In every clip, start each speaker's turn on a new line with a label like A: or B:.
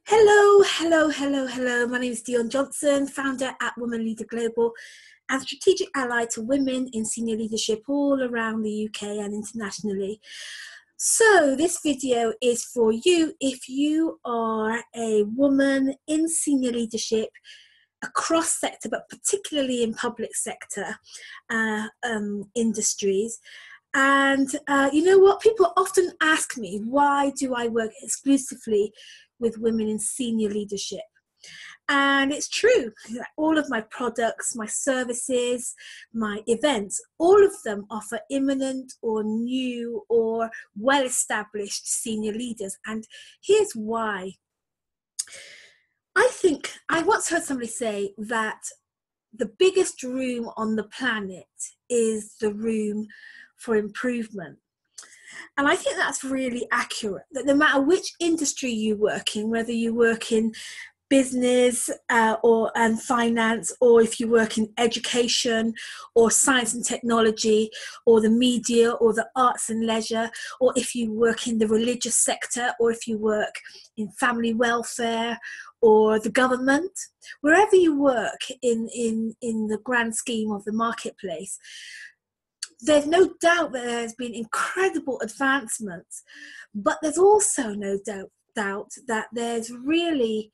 A: Hello. My name is Dion Johnson, founder at Women Leader Global and strategic ally to women in senior leadership all around the UK and internationally. So this video is for you if you are a woman in senior leadership across sector, but particularly in public sector industries. And you know what? People often ask me, why do I work exclusively with women in senior leadership? And it's true. All of my products, my services, my events, all of them offer imminent or new or well-established senior leaders. And here's why. I once heard somebody say that the biggest room on the planet is the room for improvement. And I think that's really accurate, that no matter which industry you work in, whether you work in business and finance, or if you work in education or science and technology, or the media or the arts and leisure, or if you work in the religious sector, or if you work in family welfare or the government, wherever you work in the grand scheme of the marketplace, there's no doubt that there's been incredible advancements, but there's also no doubt that there's really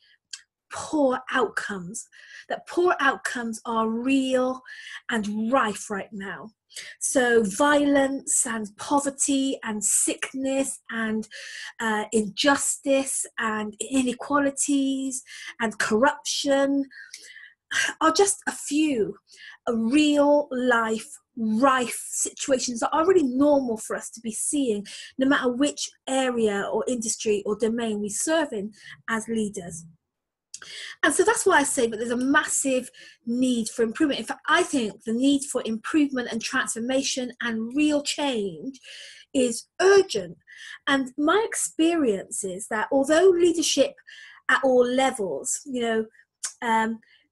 A: poor outcomes, that poor outcomes are real and rife right now. So violence and poverty and sickness and injustice and inequalities and corruption are just a few real life rife situations that are really normal for us to be seeing, no matter which area or industry or domain we serve in as leaders. And so that's why I say that there's a massive need for improvement. In fact, I think the need for improvement and transformation and real change is urgent. And my experience is that although leadership at all levels,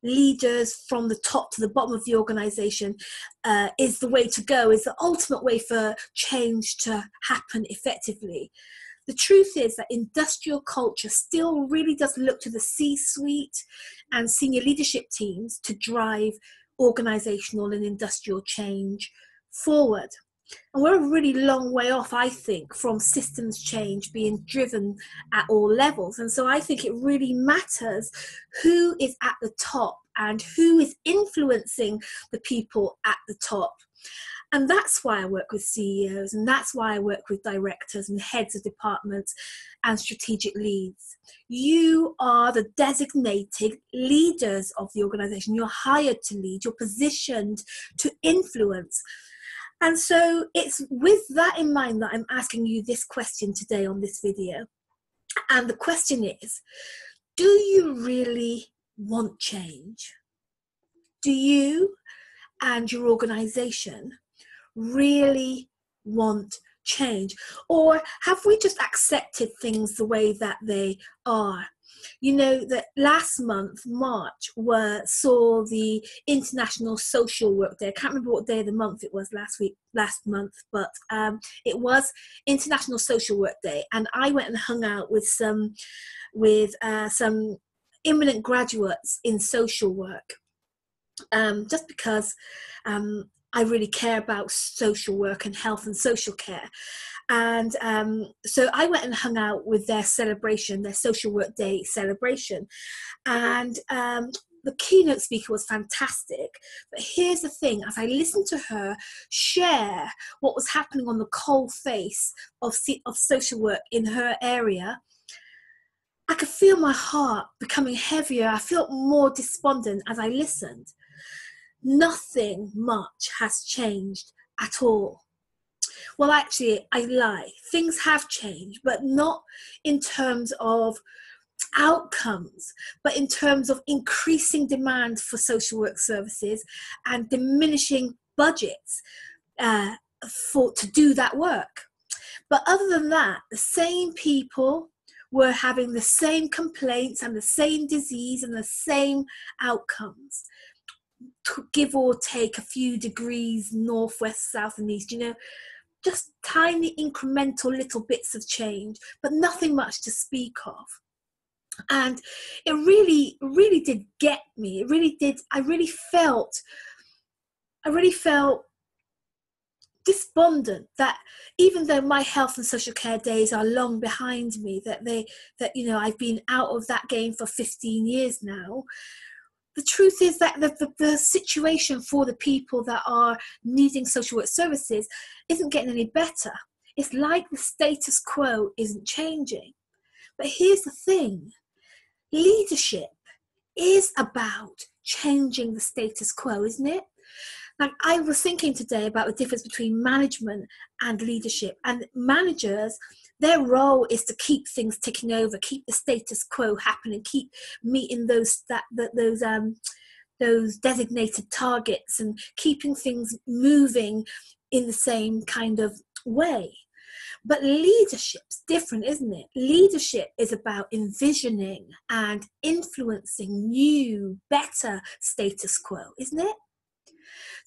A: leaders from the top to the bottom of the organization is the way to go, is the ultimate way for change to happen effectively. The truth is that industrial culture still really does look to the C-suite and senior leadership teams to drive organizational and industrial change forward. And we're a really long way off, I think, from systems change being driven at all levels. And so I think it really matters who is at the top and who is influencing the people at the top. And that's why I work with CEOs, and that's why I work with directors and heads of departments and strategic leads. You are the designated leaders of the organization. You're hired to lead, you're positioned to influence. And so it's with that in mind that I'm asking you this question today on this video. And the question is, do you really want change? Do you and your organization really want change? Or have we just accepted things the way that they are? You know that last month, March, saw the International Social Work Day. I can't remember what day of the month it was last month, but it was International Social Work Day. And I went and hung out with some imminent graduates in social work, just because I really care about social work and health and social care. And so I went and hung out with their celebration, their Social Work Day celebration. And the keynote speaker was fantastic. But here's the thing, as I listened to her share what was happening on the coal face of social work in her area, I could feel my heart becoming heavier. I felt more despondent as I listened. Nothing much has changed at all. Well, actually, I lie. Things have changed, but not in terms of outcomes, but in terms of increasing demand for social work services and diminishing budgets to do that work. But other than that, the same people were having the same complaints and the same disease and the same outcomes. give or take a few degrees north, west, south and east, just tiny incremental little bits of change, but nothing much to speak of. And it really, really did get me. It really did. I really felt despondent that even though my health and social care days are long behind me, that I've been out of that game for 15 years now, the truth is that the situation for the people that are needing social work services isn't getting any better. It's like the status quo isn't changing. But here's the thing. Leadership is about changing the status quo, isn't it? Like, I was thinking today about the difference between management and leadership. And managers, their role is to keep things ticking over, keep the status quo happening, keep meeting those designated targets and keeping things moving in the same kind of way. But leadership's different, isn't it? Leadership is about envisioning and influencing new, better status quo, isn't it?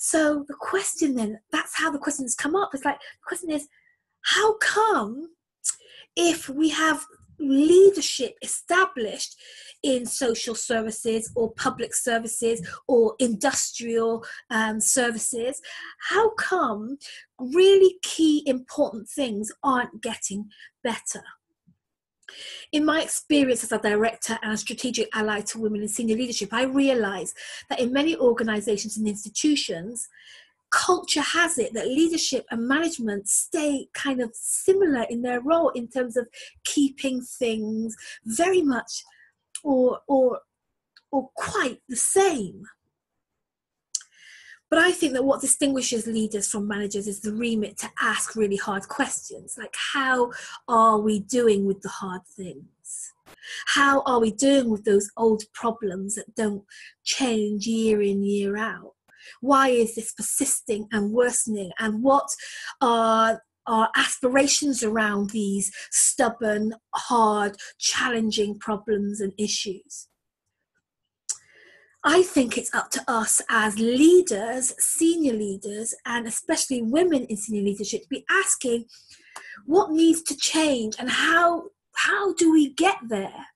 A: So the question then, that's how the questions come up. It's like, the question is, how come if we have leadership established in social services or public services or industrial services, how come really key important things aren't getting better? In my experience as a director and a strategic ally to women in senior leadership, I realised that in many organisations and institutions, culture has it that leadership and management stay kind of similar in their role in terms of keeping things very much or quite the same. But I think that what distinguishes leaders from managers is the remit to ask really hard questions, like how are we doing with the hard things? How are we doing with those old problems that don't change year in, year out? Why is this persisting and worsening? And what are our aspirations around these stubborn, hard, challenging problems and issues? I think it's up to us as leaders, senior leaders, and especially women in senior leadership to be asking what needs to change and how do we get there?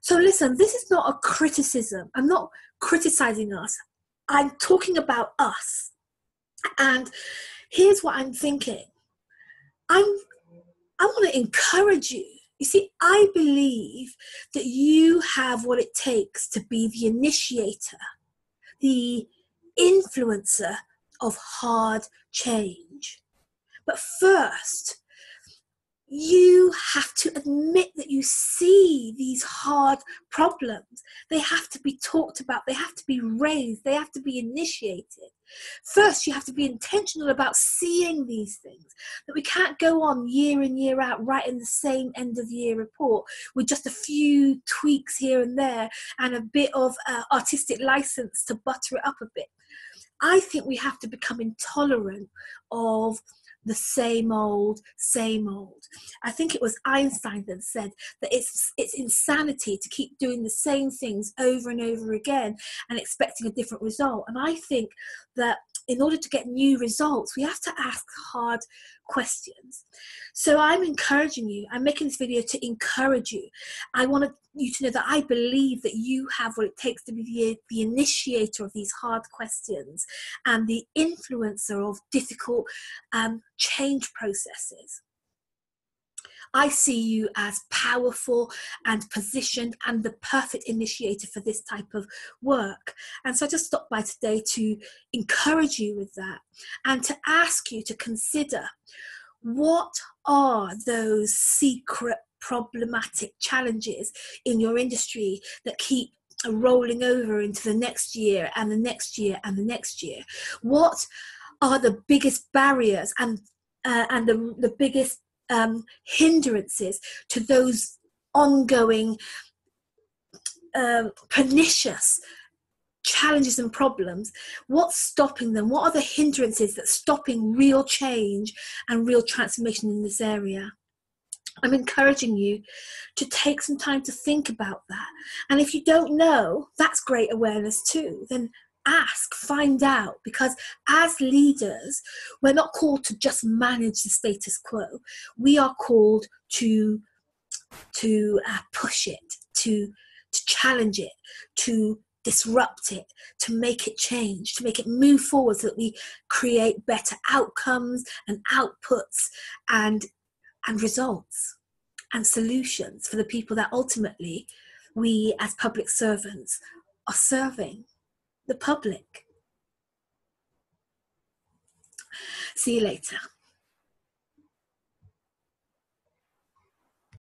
A: So listen, this is not a criticism. I'm not criticizing us. I'm talking about us. And here's what I'm thinking. I want to encourage you. You see, I believe that you have what it takes to be the initiator, the influencer of hard change. But first, you have to admit that you see these hard problems. They have to be talked about. They have to be raised. They have to be initiated. First, you have to be intentional about seeing these things, that we can't go on year in, year out, writing the same end of year report with just a few tweaks here and there and a bit of artistic license to butter it up a bit. I think we have to become intolerant of the same old. I think it was Einstein that said that it's insanity to keep doing the same things over and over again and expecting a different result. And I think that in order to get new results, we have to ask hard questions. So I'm encouraging you. I'm making this video to encourage you. I want you to know that I believe that you have what it takes to be the initiator of these hard questions and the influencer of difficult change processes. I see you as powerful and positioned and the perfect initiator for this type of work. And so I just stopped by today to encourage you with that and to ask you to consider, what are those secret problematic challenges in your industry that keep rolling over into the next year and the next year and the next year? What are the biggest barriers and the biggest hindrances to those ongoing pernicious challenges and problems? What's stopping them? What are the hindrances that's stopping real change and real transformation in this area? I'm encouraging you to take some time to think about that. And if you don't know, that's great awareness too. Then ask, find out, because as leaders, we're not called to just manage the status quo. We are called to push it, to challenge it, to disrupt it, to make it change, to make it move forward so that we create better outcomes and outputs and results and solutions for the people that ultimately we as public servants are serving, the public. See you later.